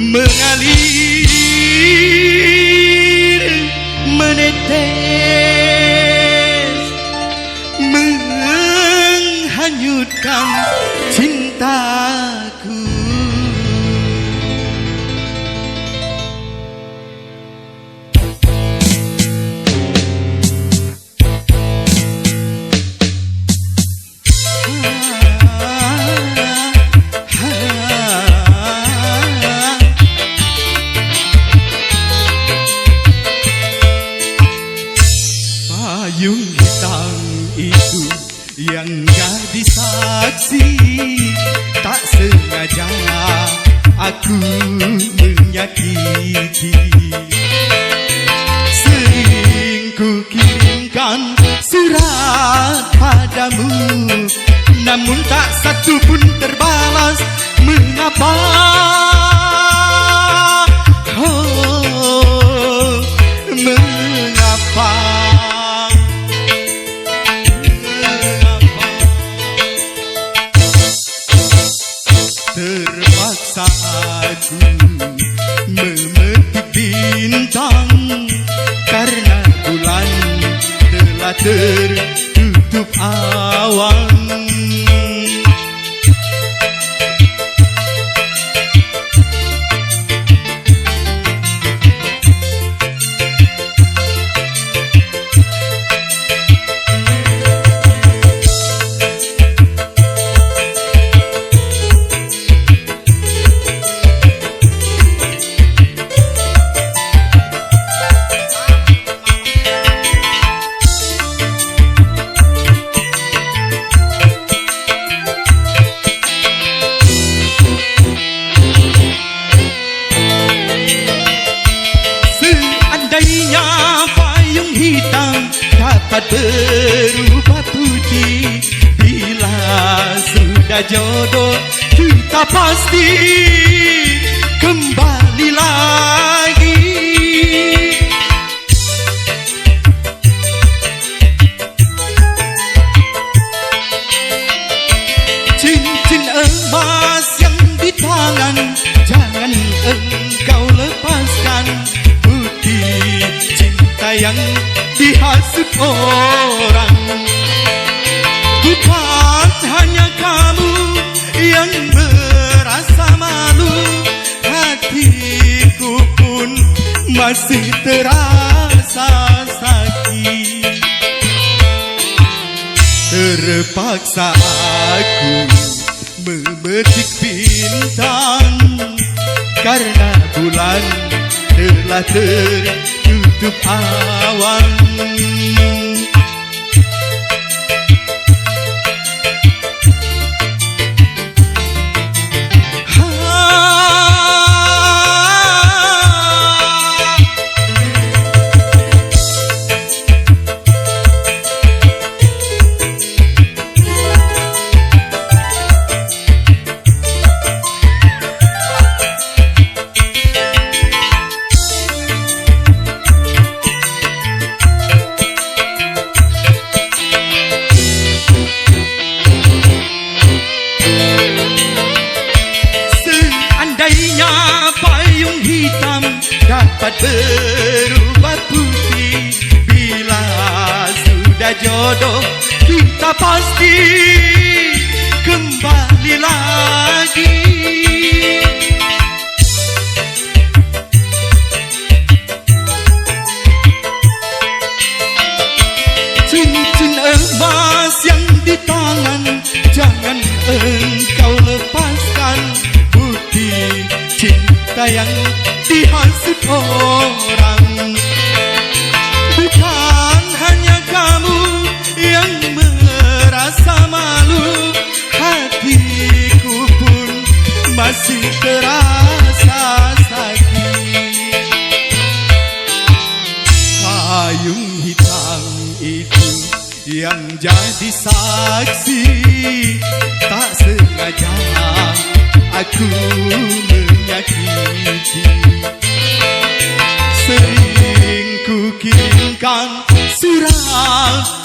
mengalir, menetes, menghanyutkan cintaku. Payung hitam itu yang jadi saksi, tak sengaja aku menyakiti. Sering ku kirimkan surat padamu, namun tak satu pun terbalas. Mengapa? Oh, mengapa? Terpaksa aku memetik bintang karena bulan telah tertutup awan. Payung hitam dapat berubah putih, bila sudah jodoh kita pasti kembali lagi. Cincin emas yang di tangan jangan engkau lepaskan, cinta yang dihasut orang. Bukan hanya kamu yang merasa malu, hatiku pun masih terasa sakit. Terpaksa aku memetik bintang karena bulan telah tertutup awan. Payung hitam dapat berubah putih, bila sudah jodoh kita pasti kembali lagi. Cincin emas yang di tangan jangan engkau lepaskan, bukti cinta yang dihasut orang. Bukan hanya kamu yang merasa malu, hatiku pun masih terasa sakit. Payung hitam itu yang jadi saksi, tak sengaja aku menyakiti. Sering ku kirimkan surat